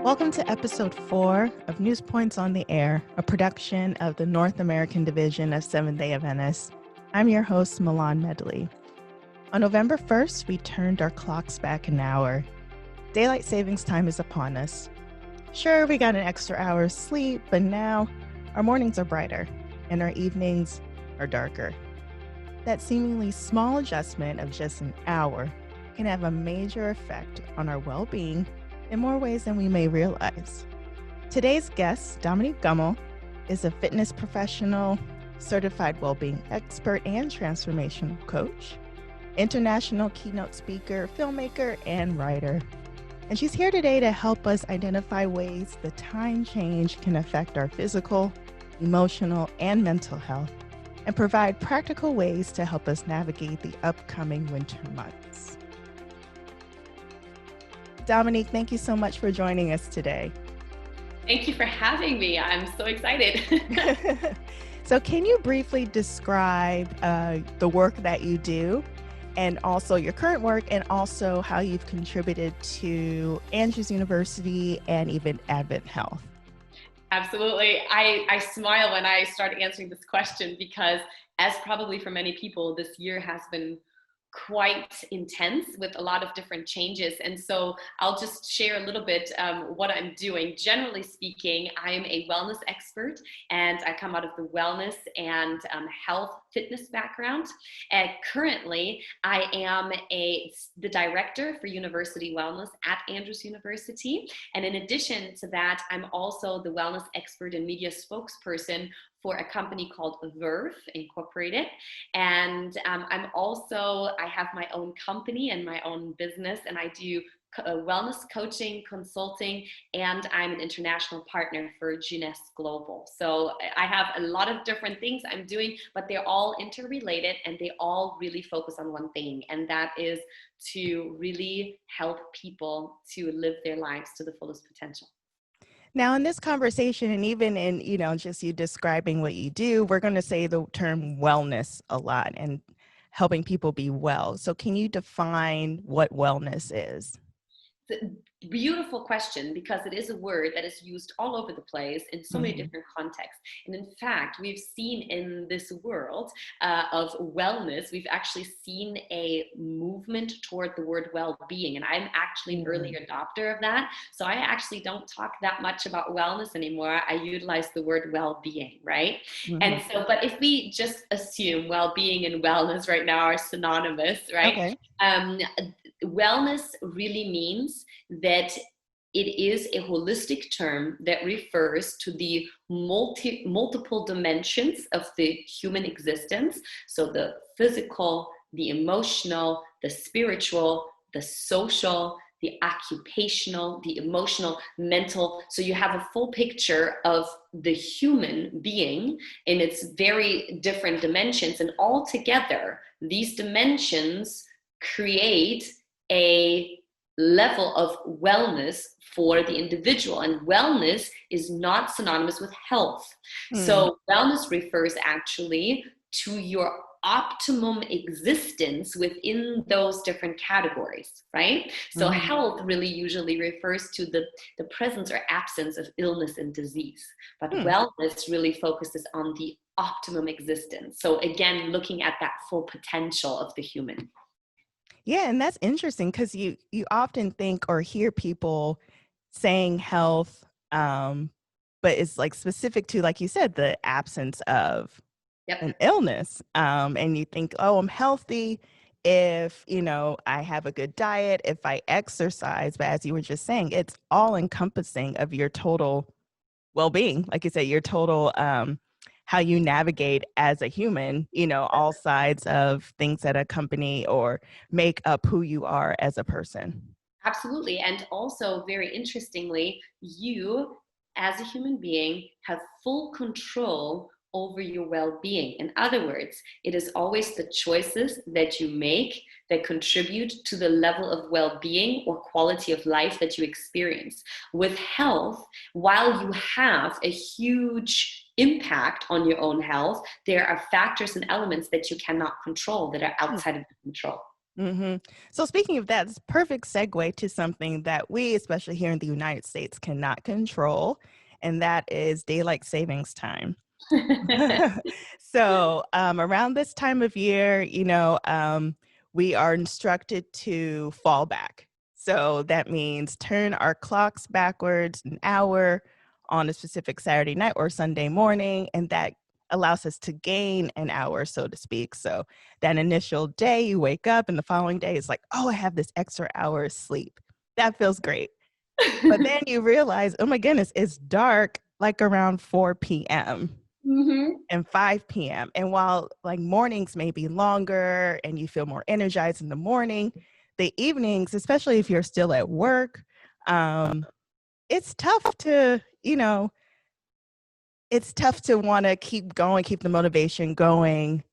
Welcome to episode 4 of NewsPoints on the Air, a production of the North American division of Seventh-day Adventists. I'm your host, Milan Medley. On November 1st, we turned our clocks back an hour. Daylight savings time is upon us. Sure, we got an extra hour of sleep, but now our mornings are brighter and our evenings are darker. That seemingly small adjustment of just an hour can have a major effect on our well-being in more ways than we may realize. Today's guest, Dominique Gummelt, is a fitness professional, certified well-being expert and transformational coach, international keynote speaker, filmmaker, and writer. And she's here today to help us identify ways the time change can affect our physical, emotional, and mental health, and provide practical ways to help us navigate the upcoming winter months. Dominique, thank you so much for joining us today. Thank you for having me. I'm so excited. So can you briefly describe the work that you do and also your current work and also how you've contributed to Andrews University and even Advent Health? Absolutely. I smile when I start answering this question because, as probably for many people, this year has been quite intense with a lot of different changes. And so I'll just share a little bit what I'm doing. Generally speaking, I am a wellness expert and I come out of the wellness and health fitness background. And currently, I am the director for university wellness at Andrews University. And in addition to that, I'm also the wellness expert and media spokesperson for a company called Verve Incorporated. And I have my own company and my own business, and I do wellness coaching, consulting, and I'm an international partner for Jeunesse Global. So I have a lot of different things I'm doing, but they're all interrelated and they all really focus on one thing, and that is to really help people to live their lives to the fullest potential. Now, in this conversation, and even in, just you describing what you do, we're going to say the term wellness a lot and helping people be well. So can you define what wellness is? It's a beautiful question because it is a word that is used all over the place in so many different contexts. And in fact, we've seen in this world of wellness, we've actually seen a movement toward the word well-being. And I'm actually an early adopter of that. So I actually don't talk that much about wellness anymore. I utilize the word well-being, right? And so, but if we just assume well-being and wellness right now are synonymous, right? Okay. Wellness really means that it is a holistic term that refers to the multiple dimensions of the human existence. So the physical, the emotional, the spiritual, the social, the occupational, the emotional, mental. So you have a full picture of the human being in its very different dimensions. And all together, these dimensions create a level of wellness for the individual. And wellness is not synonymous with health. So wellness refers actually to your optimum existence within those different categories, right? So health really usually refers to the presence or absence of illness and disease. But wellness really focuses on the optimum existence. So again, looking at that full potential of the human. Yeah, and that's interesting because you often think or hear people saying health, but it's like specific to, like you said, the absence of an illness. And you think, oh, I'm healthy if, I have a good diet, if I exercise. But as you were just saying, it's all encompassing of your total well-being. Like you said, your total how you navigate as a human, all sides of things that accompany or make up who you are as a person. Absolutely. And also, very interestingly, you as a human being have full control over your well-being. In other words, it is always the choices that you make that contribute to the level of well-being or quality of life that you experience. With health, while you have a huge impact on your own health, there are factors and elements that you cannot control that are outside of your control. Mm-hmm. So speaking of that, it's a perfect segue to something that we, especially here in the United States, cannot control, and that is daylight savings time. So around this time of year, we are instructed to fall back. So that means turn our clocks backwards an hour on a specific Saturday night or Sunday morning, and that allows us to gain an hour, so to speak. So that initial day you wake up and the following day is like, oh, I have this extra hour of sleep. That feels great. But then you realize, oh my goodness, it's dark like around 4 p.m. Mm-hmm. and 5 p.m. And while like mornings may be longer and you feel more energized in the morning, the evenings, especially if you're still at work, it's tough to, want to keep going, keep the motivation going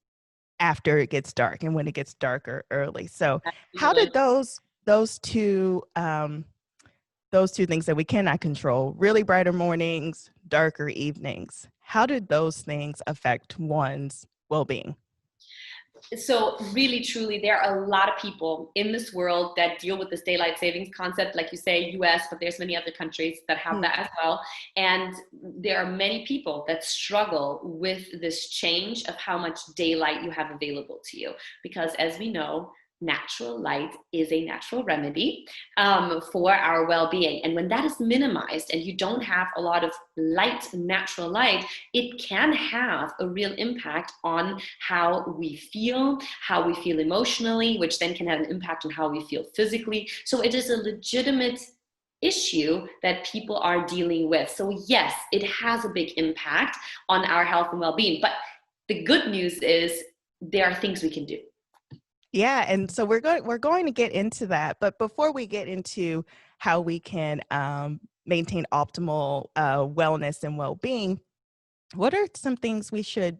after it gets dark and when it gets darker early. So how did those two things that we cannot control, really brighter mornings, darker evenings, how did those things affect one's well-being? So really, truly, there are a lot of people in this world that deal with this daylight savings concept, like you say, US, but there's many other countries that have that as well. And there are many people that struggle with this change of how much daylight you have available to you. Because as we know, natural light is a natural remedy for our well-being. And when that is minimized and you don't have a lot of light, natural light, it can have a real impact on how we feel emotionally, which then can have an impact on how we feel physically. So it is a legitimate issue that people are dealing with. So yes, it has a big impact on our health and well-being. But the good news is there are things we can do. Yeah, and so we're going to get into that, but before we get into how we can maintain optimal wellness and well-being, what are some things we should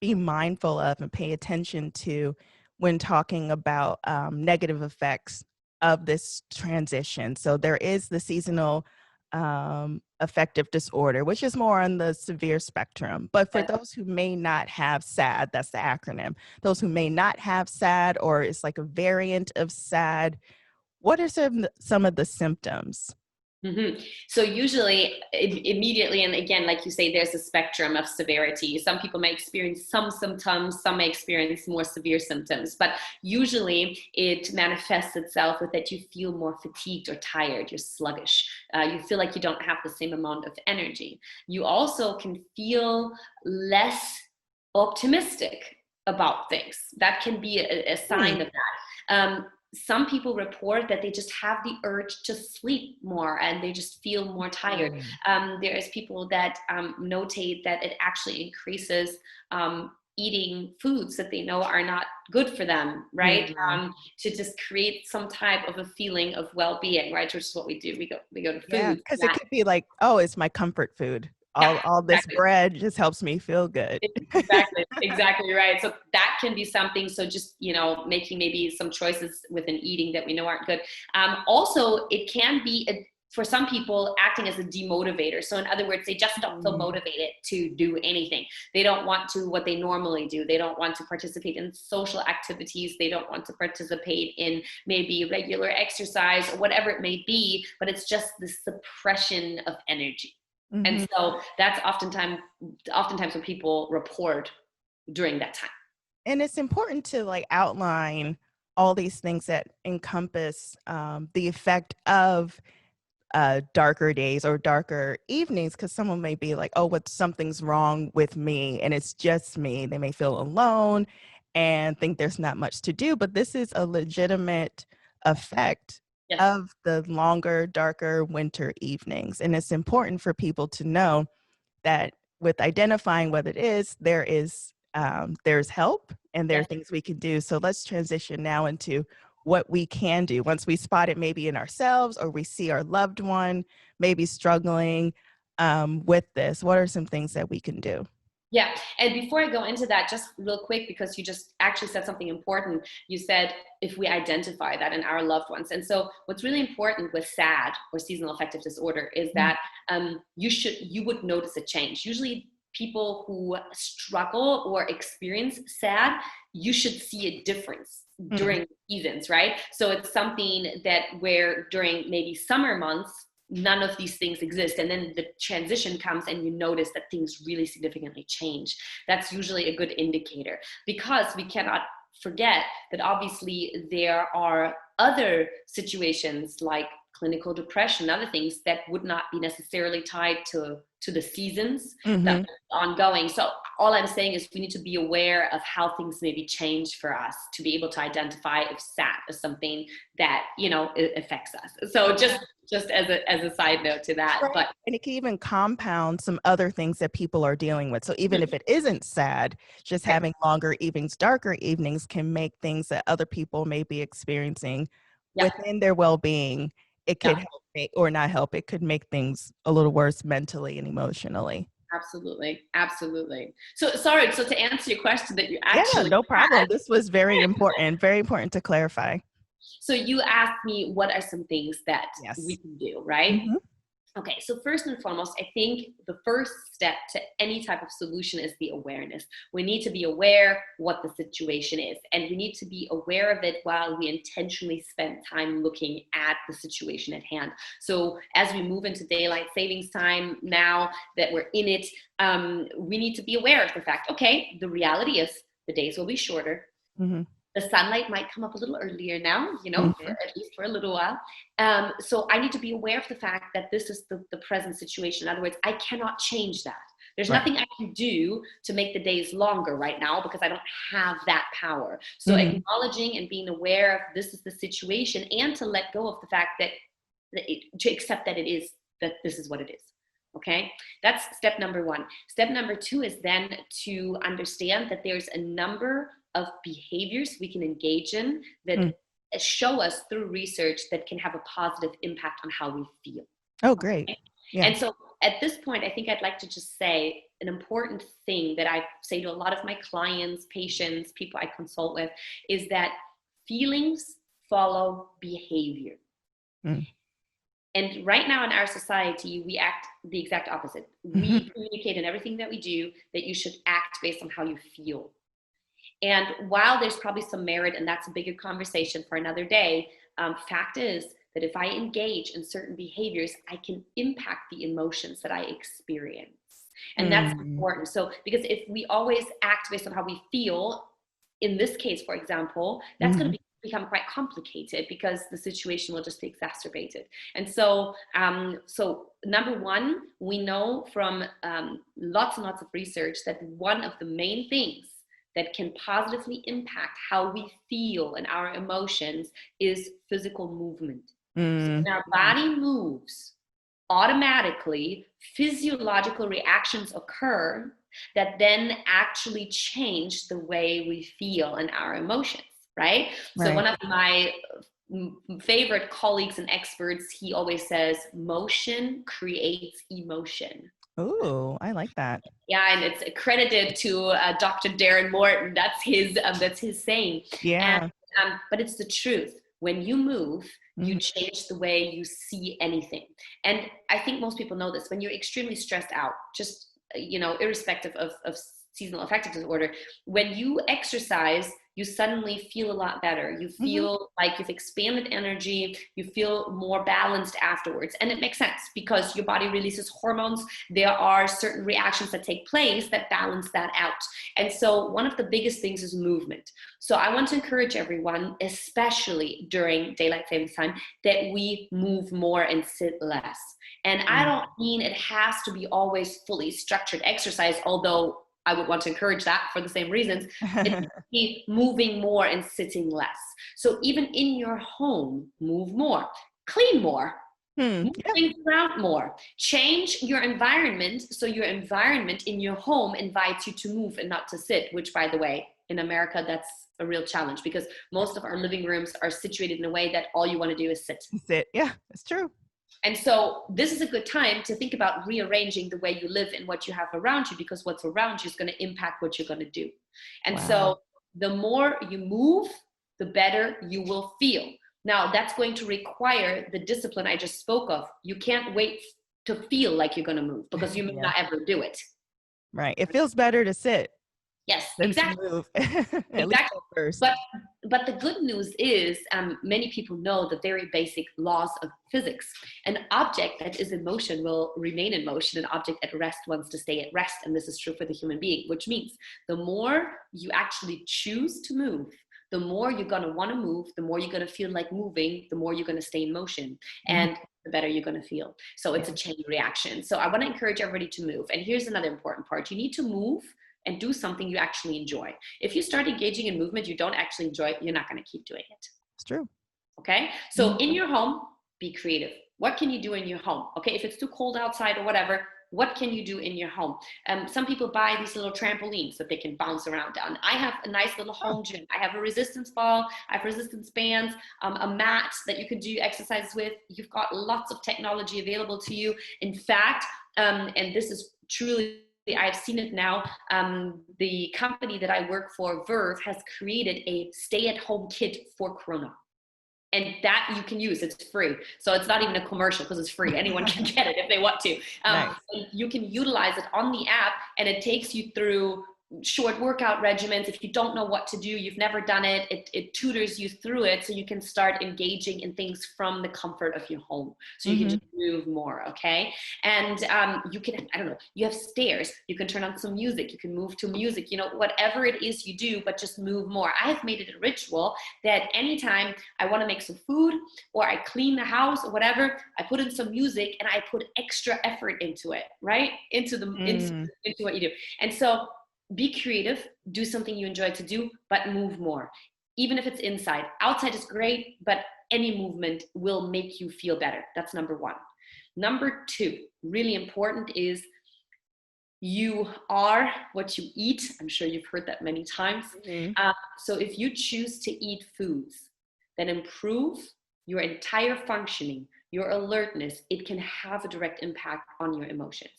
be mindful of and pay attention to when talking about negative effects of this transition? So there is the seasonal affective disorder, which is more on the severe spectrum. But for those who may not have SAD, that's the acronym, those who may not have SAD, or it's like a variant of SAD, what are some of the symptoms? Mm-hmm. So usually immediately, and again, like you say, there's a spectrum of severity. Some people may experience some symptoms, some may experience more severe symptoms, but usually it manifests itself with that you feel more fatigued or tired, you're sluggish, you feel like you don't have the same amount of energy. You also can feel less optimistic about things. That can be a sign of that. Some people report that they just have the urge to sleep more and they just feel more tired. There is people that notate that it actually increases eating foods that they know are not good for them, right? To just create some type of a feeling of well-being, right? Which is what we do. We go to food. Yeah, because it could be like, oh, it's my comfort food. All this exactly. Bread just helps me feel good. Exactly right. So that can be something. So just, making maybe some choices within eating that we know aren't good. Also, it can be for some people acting as a demotivator. So in other words, they just don't feel motivated to do anything. They don't want to what they normally do. They don't want to participate in social activities. They don't want to participate in maybe regular exercise or whatever it may be, but it's just the suppression of energy. And so that's oftentimes what people report during that time. And it's important to outline all these things that encompass the effect of darker days or darker evenings, because someone may be like, oh, something's wrong with me and it's just me. They may feel alone and think there's not much to do, but this is a legitimate effect of the longer, darker winter evenings. And it's important for people to know that with identifying what it is, there's help and there are things we can do. So let's transition now into what we can do once we spot it maybe in ourselves or we see our loved one maybe struggling with this. What are some things that we can do? Yeah. And before I go into that, just real quick, because you just actually said something important. You said if we identify that in our loved ones. And so what's really important with SAD or seasonal affective disorder is that you would notice a change. Usually people who struggle or experience sad, you should see a difference during seasons, right? So it's something that where during maybe summer months, none of these things exist. And then the transition comes and you notice that things really significantly change. That's usually a good indicator, because we cannot forget that obviously there are other situations like clinical depression, other things that would not be necessarily tied to the seasons that are ongoing. So all I'm saying is we need to be aware of how things maybe change for us to be able to identify if sad is something that, you know, it affects us. So just as a side note to that. Right. But and it can even compound some other things that people are dealing with. So even if it isn't sad, just having longer evenings, darker evenings can make things that other people may be experiencing within their well-being. It could help or not help. It could make things a little worse mentally and emotionally. Absolutely. Absolutely. So sorry. So to answer your question that you actually no problem. had, This was very important to clarify. so you asked me what are some things that we can do, right? Okay, so first and foremost, I think the first step to any type of solution is the awareness. We need to be aware what the situation is, and we need to be aware of it while we intentionally spend time looking at the situation at hand. So as we move into daylight savings time now that we're in it, we need to be aware of the fact, okay, the reality is the days will be shorter. The sunlight might come up a little earlier now, you know, at least for a little while. So I need to be aware of the fact that this is the present situation. In other words, I cannot change that. There's nothing I can do to make the days longer right now because I don't have that power. So acknowledging and being aware of this is the situation, and to let go of the fact that, to accept that this is what it is. Okay, that's step number one. Step number two is then to understand that there's a number of behaviors we can engage in that show us through research that can have a positive impact on how we feel. Oh, great. Okay? Yeah. And so at this point, I think I'd like to just say an important thing that I say to a lot of my clients, patients, people I consult with, is that feelings follow behavior. And right now in our society, we act the exact opposite. We communicate in everything that we do that you should act based on how you feel. And while there's probably some merit, and that's a bigger conversation for another day, fact is that if I engage in certain behaviors, I can impact the emotions that I experience. And that's important. So, because if we always act based on how we feel, in this case, for example, that's going to become quite complicated because the situation will just be exacerbated. And so, so number one, we know from lots and lots of research that one of the main things that can positively impact how we feel and our emotions is physical movement. So when our body moves, automatically physiological reactions occur that then actually change the way we feel and our emotions, right? So one of my favorite colleagues and experts, he always says, motion creates emotion. Oh, I like that. Yeah, and it's accredited to Dr. Darren Morton. That's his saying. Yeah. And, but it's the truth. When you move, you change the way you see anything. And I think most people know this. When you're extremely stressed out, just, you know, irrespective of seasonal affective disorder, when you exercise, you suddenly feel a lot better. You feel like you've expanded energy. You feel more balanced afterwards. And it makes sense because your body releases hormones. There are certain reactions that take place that balance that out. And so one of the biggest things is movement. So I want to encourage everyone, especially during daylight savings time, that we move more and sit less. And I don't mean it has to be always fully structured exercise, although I would want to encourage that for the same reasons. It's be moving more and sitting less. So even in your home, move more, clean more, move things around more, change your environment so your environment in your home invites you to move and not to sit, which, by the way, in America, that's a real challenge because most of our living rooms are situated in a way that all you want to do is sit. Sit, yeah, it's true. And so this is a good time to think about rearranging the way you live and what you have around you, because what's around you is going to impact what you're going to do. And so the more you move, the better you will feel. Now, that's going to require the discipline I just spoke of. You can't wait to feel like you're going to move because you may not ever do it. Right. It feels better to sit Yes, than to exactly. move, at least Exactly. at first. But the good news is many people know the very basic laws of physics. An object that is in motion will remain in motion. An object at rest wants to stay at rest. And this is true for the human being, which means the more you actually choose to move, the more you're going to want to move, the more you're going to feel like moving, the more you're going to stay in motion. Mhm. And the better you're going to feel. So it's Yeah. a chain reaction. So I want to encourage everybody to move. And here's another important part. You need to move and do something you actually enjoy. If you start engaging in movement you don't actually enjoy, you're not going to keep doing it. It's true. Okay? So in your home, be creative. What can you do in your home? Okay, if it's too cold outside or whatever, what can you do in your home? Some people buy these little trampolines that they can bounce around on. I have a nice little home gym. I have a resistance ball. I have resistance bands, a mat that you can do exercises with. You've got lots of technology available to you. In fact, and this is truly, I've seen it now. The company that I work for, Verve, has created a stay-at-home kit for Corona. And that you can use, it's free. So it's not even a commercial because it's free. Anyone can get it if they want to. Nice. You can utilize it on the app and it takes you through short workout regimens. If you don't know what to do, you've never done it, it tutors you through it so you can start engaging in things from the comfort of your home. So you can just move more, okay? And you can, I don't know, you have stairs, you can turn on some music, you can move to music, you know, whatever it is you do, but just move more. I have made it a ritual that anytime I want to make some food or I clean the house or whatever, I put in some music and I put extra effort into it, right? Into what you do. And so be creative, do something you enjoy to do, but move more. Even if it's inside. Outside is great, but any movement will make you feel better. That's number one. Number two, really important, is you are what you eat. I'm sure you've heard that many times. So if you choose to eat foods that improve your entire functioning, your alertness, it can have a direct impact on your emotions.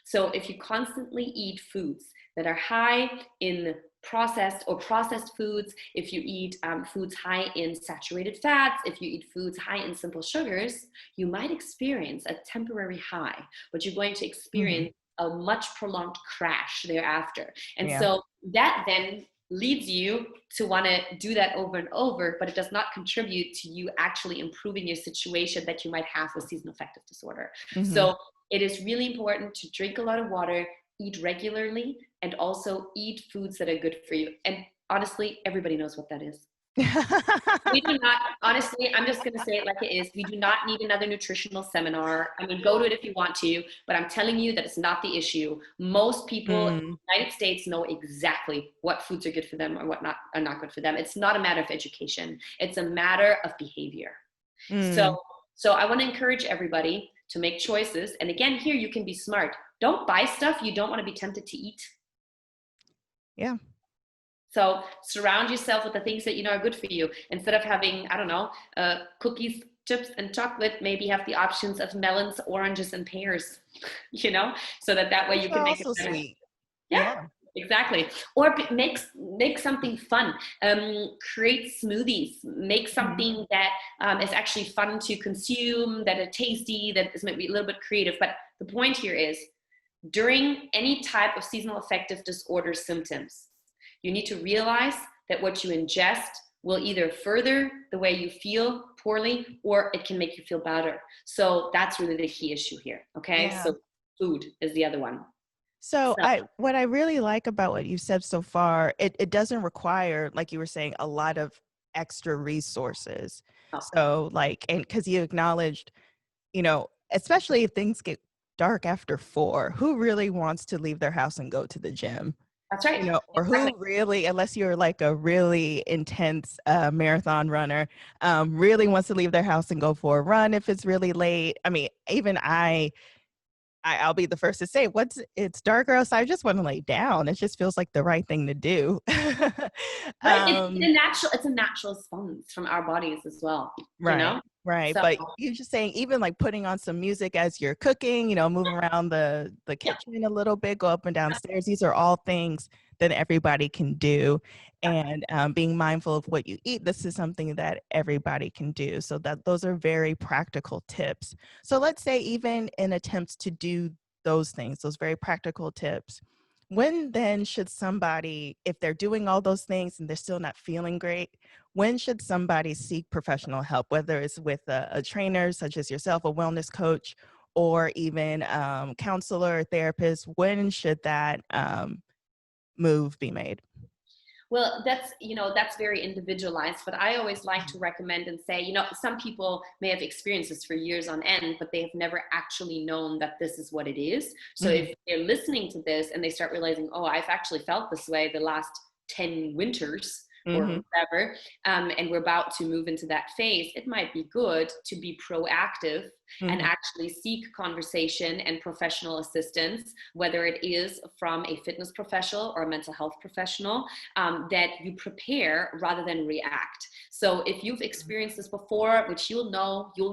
So if you constantly eat foods that are high in processed foods, if you eat foods high in saturated fats, if you eat foods high in simple sugars, you might experience a temporary high, but you're going to experience a much prolonged crash thereafter. And so that then leads you to want to do that over and over, but it does not contribute to you actually improving your situation that you might have with seasonal affective disorder. So it is really important to drink a lot of water, eat regularly, and also eat foods that are good for you. And honestly, everybody knows what that is. We do not, honestly, I'm just going to say it like it is. We do not need another nutritional seminar. I mean, go to it if you want to, but I'm telling you that it's not the issue. Most people in the United States know exactly what foods are good for them or what are not good for them. It's not a matter of education. It's a matter of behavior. So I want to encourage everybody to make choices. And again, here you can be smart. Don't buy stuff you don't want to be tempted to eat. Yeah. So surround yourself with the things that you know are good for you. Instead of having, I don't know, cookies, chips, and chocolate, maybe have the options of melons, oranges, and pears, you know, so that way you can make it better. Sweet. Yeah. Exactly. Or make something fun. Create smoothies. Make something that is actually fun to consume, that are tasty, that is maybe a little bit creative. But the point here is, during any type of seasonal affective disorder symptoms, you need to realize that what you ingest will either further the way you feel poorly or it can make you feel better. So that's really the key issue here. Okay. So food is the other one. So what I really like about what you said so far, it doesn't require, like you were saying, a lot of extra resources. So like, and because you acknowledged, you know, especially if things get dark after 4, who really wants to leave their house and go to the gym? That's right. You know, or who really, unless you're like a really intense marathon runner, really wants to leave their house and go for a run if it's really late. I mean, even I'll be the first to say, it's darker outside, I just want to lay down. It just feels like the right thing to do. Right. It's a natural response from our bodies as well. Right. You know? Right. So, but you're just saying, even like putting on some music as you're cooking, you know, moving around the kitchen a little bit, go up and downstairs. These are all things that everybody can do. And being mindful of what you eat, this is something that everybody can do. So those are very practical tips. So let's say even in attempts to do those things, those very practical tips, When then should somebody, if they're doing all those things and they're still not feeling great, when should somebody seek professional help, whether it's with a trainer such as yourself, a wellness coach, or even counselor, therapist? When should that move be made? Well, that's very individualized, but I always like to recommend and say, some people may have experienced this for years on end, but they have never actually known that this is what it is. So Mm-hmm. if they're listening to this and they start realizing, oh, I've actually felt this way the last 10 winters or Mm-hmm. whatever, and we're about to move into that phase, it might be good to be proactive and Mm-hmm. actually seek conversation and professional assistance, whether it is from a fitness professional or a mental health professional, that you prepare rather than react. So if you've experienced this before, which you'll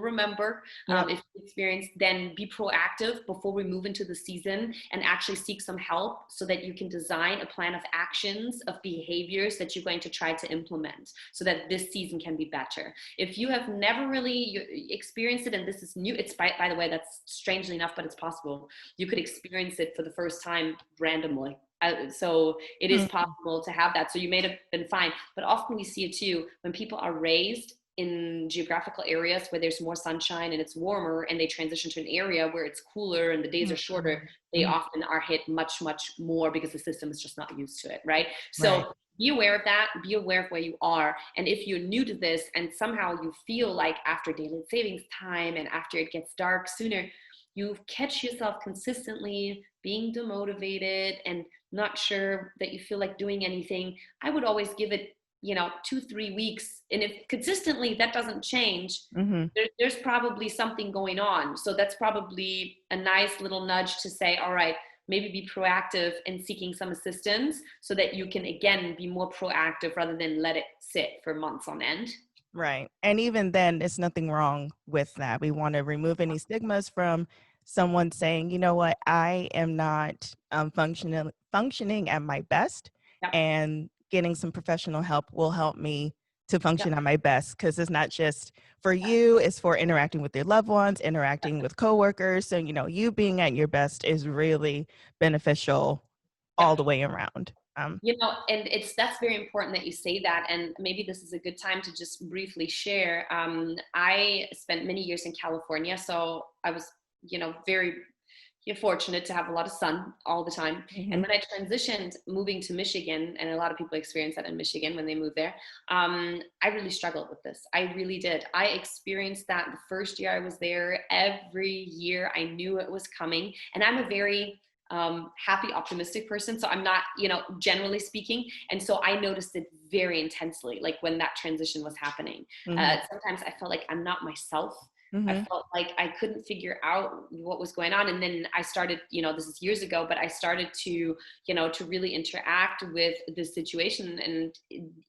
remember, Yep. if you experienced, then be proactive before we move into the season and actually seek some help so that you can design a plan of actions, of behaviors that you're going to try to implement so that this season can be better. If you have never really experienced it and this is new, it's by the way, that's strangely enough, but it's possible. You could experience it for the first time randomly. So it is possible to have that. So you may have been fine, but often we see it too when people are raised in geographical areas where there's more sunshine and it's warmer, and they transition to an area where it's cooler and the days are shorter. They Mm-hmm. often are hit much, much more because the system is just not used to it, right? Right. So be aware of that, be aware of where you are. And if you're new to this and somehow you feel like after daylight savings time and after it gets dark sooner, you catch yourself consistently being demotivated and not sure that you feel like doing anything, I would always give it 2-3 weeks, and if consistently that doesn't change, Mm-hmm. there's probably something going on. So that's probably a nice little nudge to say, all right, maybe be proactive in seeking some assistance so that you can again be more proactive rather than let it sit for months on end. Right. And even then, there's nothing wrong with that. We want to remove any stigmas from someone saying, you know what, I am not functioning at my best, Yep. and getting some professional help will help me to function Yep. at my best, because it's not just for you, it's for interacting with your loved ones, interacting with coworkers. So, you being at your best is really beneficial all Yep. the way around. And that's very important that you say that. And maybe this is a good time to just briefly share. I spent many years in California, so I was, very fortunate to have a lot of sun all the time. Mm-hmm. And when I transitioned, moving to Michigan, and a lot of people experience that in Michigan when they move there, I really struggled with this. I really did. I experienced that the first year I was there. Every year I knew it was coming. And I'm a very happy, optimistic person. So I'm not, generally speaking. And so I noticed it very intensely, like when that transition was happening. Mm-hmm. Sometimes I felt like I'm not myself. Mm-hmm. I felt like I couldn't figure out what was going on. And then I started, this is years ago, but I started to, to really interact with this situation, and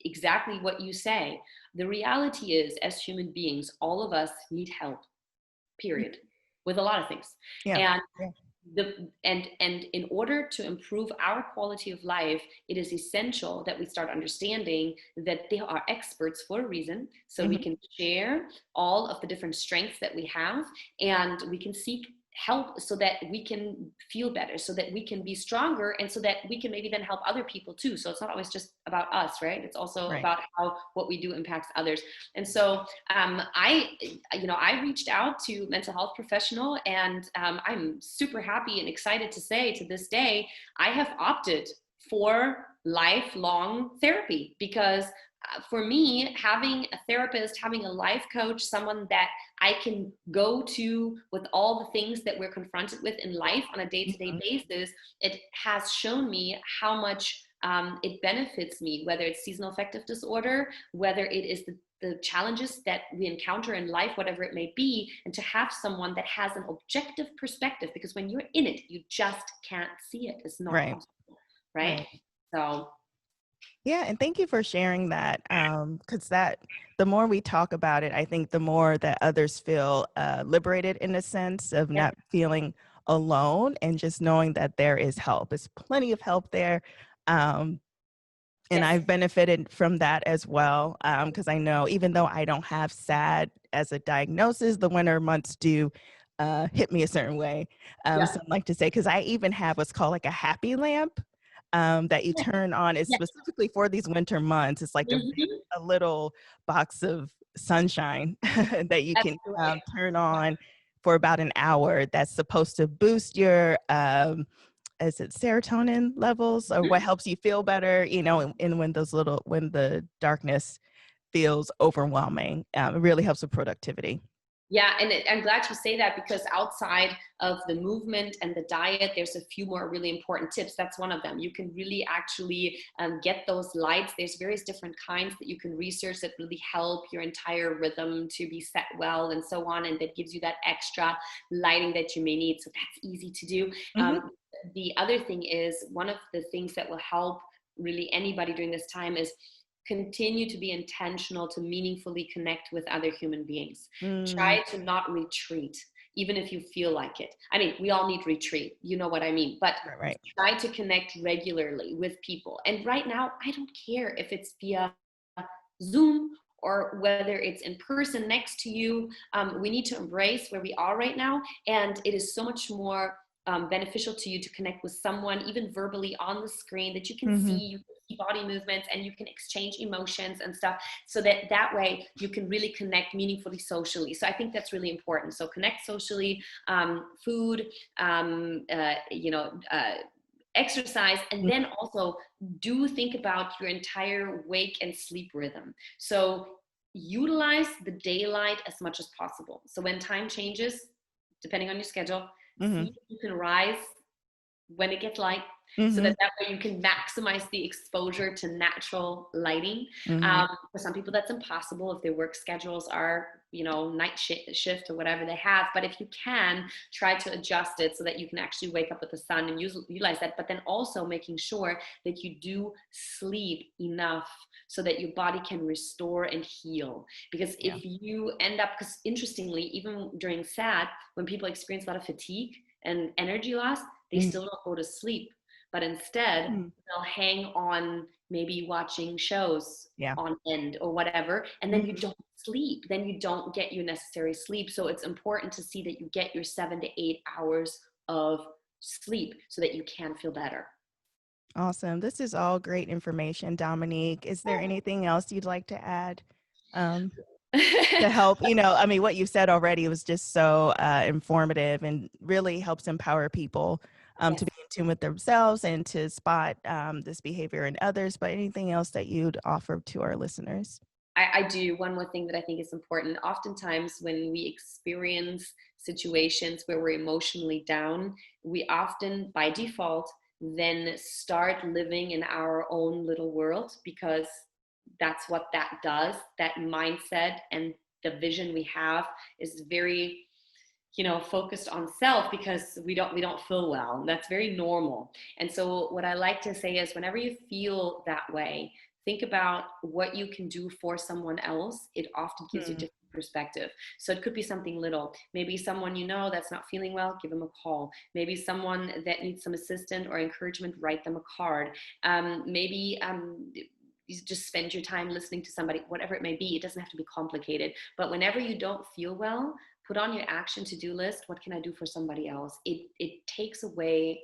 exactly what you say. The reality is, as human beings, all of us need help, period, with a lot of things. Yeah. And Yeah. and in order to improve our quality of life, it is essential that we start understanding that they are experts for a reason, so Mm-hmm. we can share all of the different strengths that we have, and we can seek help so that we can feel better, so that we can be stronger, and so that we can maybe then help other people too. So it's not always just about us, right? It's also Right. about how what we do impacts others. And so I reached out to mental health professional, and I'm super happy and excited to say to this day, I have opted for lifelong therapy, because for me, having a therapist, having a life coach, someone that I can go to with all the things that we're confronted with in life on a day-to-day basis, it has shown me how much it benefits me, whether it's seasonal affective disorder, whether it is the challenges that we encounter in life, whatever it may be, and to have someone that has an objective perspective, because when you're in it, you just can't see it. It's not possible, right? So yeah, and thank you for sharing that, because the more we talk about it, I think the more that others feel liberated, in a sense of yeah, not feeling alone, and just knowing that there is help. There's plenty of help there. And yes, I've benefited from that as well, because I know, even though I don't have SAD as a diagnosis, the winter months do hit me a certain way. yeah, So I like to say, because I even have what's called like a happy lamp. that you turn on. It's Yeah. specifically for these winter months. It's like Mhm. a little box of sunshine that you That's can right. turn on for about an hour. That's supposed to boost your is it serotonin levels, or what helps you feel better, and when when the darkness feels overwhelming. It really helps with productivity. Yeah, and I'm glad you say that, because outside of the movement and the diet, there's a few more really important tips. That's one of them. You can really actually get those lights. There's various different kinds that you can research that really help your entire rhythm to be set well and so on, and that gives you that extra lighting that you may need. So that's easy to do. Hmm. The other thing is, one of the things that will help really anybody during this time is continue to be intentional to meaningfully connect with other human beings. Mm, Try to not retreat, even if you feel like it. I mean, we all need retreat, you know what I mean, but right, right. try to connect regularly with people. And right now, I don't care if it's via Zoom or whether it's in person next to you. We need to embrace where we are right now, and it is so much more beneficial to you to connect with someone, even verbally on the screen, that you can see, Hmm. you can see body movements, and you can exchange emotions and stuff, so that way you can really connect meaningfully socially. So I think that's really important. So connect socially, food, exercise, and then also do think about your entire wake and sleep rhythm. So utilize the daylight as much as possible. So when time changes, depending on your schedule, Hmm. see if you can rise when it gets light, so Hmm. that way you can maximize the exposure to natural lighting. Hmm. For some people that's impossible if their work schedules are night shift or whatever they have, but if you can, try to adjust it so that you can actually wake up with the sun and utilize that. But then also making sure that you do sleep enough so that your body can restore and heal. Because Yeah. if you end up, because interestingly, even during SAD, when people experience a lot of fatigue and energy loss, they still don't go to sleep, but instead Mm-hmm. they'll hang on, maybe watching shows Yeah. on end or whatever, and then you Hmm. don't sleep, then you don't get your necessary sleep. So it's important to see that you get your 7 to 8 hours of sleep so that you can feel better. Awesome. This is all great information, Dominique. Is there anything else you'd like to add um, to help? I mean, what you said already was just so informative and really helps empower people to Yes. be in tune with themselves and to spot this behavior in others. But anything else that you'd offer to our listeners? I do. One more thing that I think is important. Oftentimes, when we experience situations where we're emotionally down, we often, by default, then start living in our own little world, because that's what that does. That mindset and the vision we have is very focused on self, because we don't feel well. That's very normal. And so what I like to say is, whenever you feel that way, think about what you can do for someone else. It often gives you Mm, different perspective. So it could be something little. Maybe someone that's not feeling well, give them a call. Maybe someone that needs some assistance or encouragement, write them a card. Maybe you just spend your time listening to somebody, whatever it may be. It doesn't have to be complicated. But whenever you don't feel well, put on your action to-do list. What can I do for somebody else? It takes away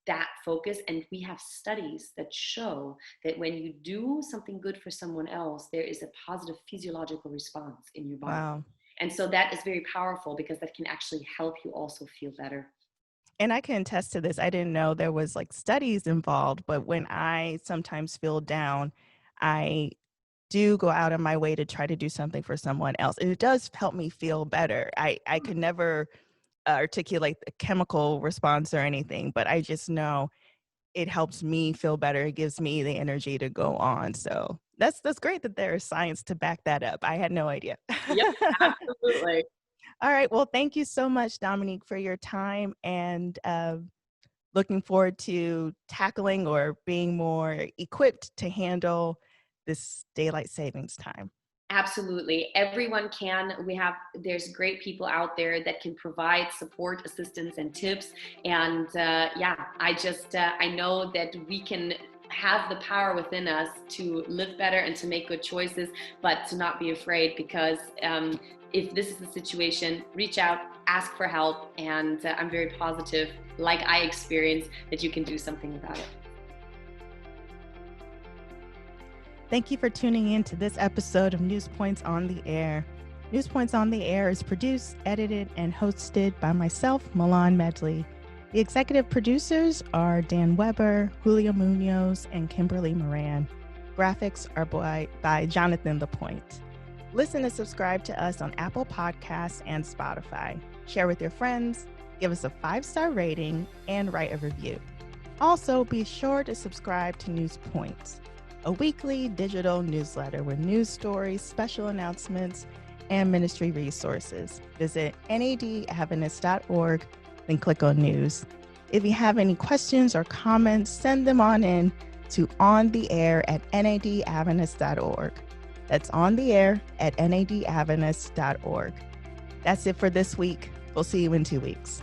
that focus. And we have studies that show that when you do something good for someone else, there is a positive physiological response in your body. wow. And so that is very powerful, because that can actually help you also feel better. And I can attest to this. I didn't know there was like studies involved, but when I sometimes feel down, I do go out of my way to try to do something for someone else. And it does help me feel better. I could never articulate the chemical response or anything, but I just know it helps me feel better. It gives me the energy to go on. So that's great that there is science to back that up. I had no idea. Yep, absolutely. All right. Well, thank you so much, Dominique, for your time, and looking forward to tackling or being more equipped to handle this daylight savings time. Absolutely. Everyone can. There's great people out there that can provide support, assistance, and tips. And yeah, I know that we can have the power within us to live better and to make good choices, but to not be afraid, because if this is the situation, reach out, ask for help. And I'm very positive, like I experienced, that you can do something about it. Thank you for tuning in to this episode of NewsPoints on the Air. NewsPoints on the Air is produced, edited, and hosted by myself, Milan Medley. The executive producers are Dan Weber, Julio Munoz, and Kimberly Moran. Graphics are by Jonathan LaPointe. Listen and subscribe to us on Apple Podcasts and Spotify. Share with your friends, give us a 5-star rating, and write a review. Also, be sure to subscribe to NewsPoints, a weekly digital newsletter with news stories, special announcements, and ministry resources. Visit nadadventist.org, then click on news. If you have any questions or comments, send them on in to ontheair@nadadventist.org. That's ontheair@nadadventist.org. That's it for this week. We'll see you in 2 weeks.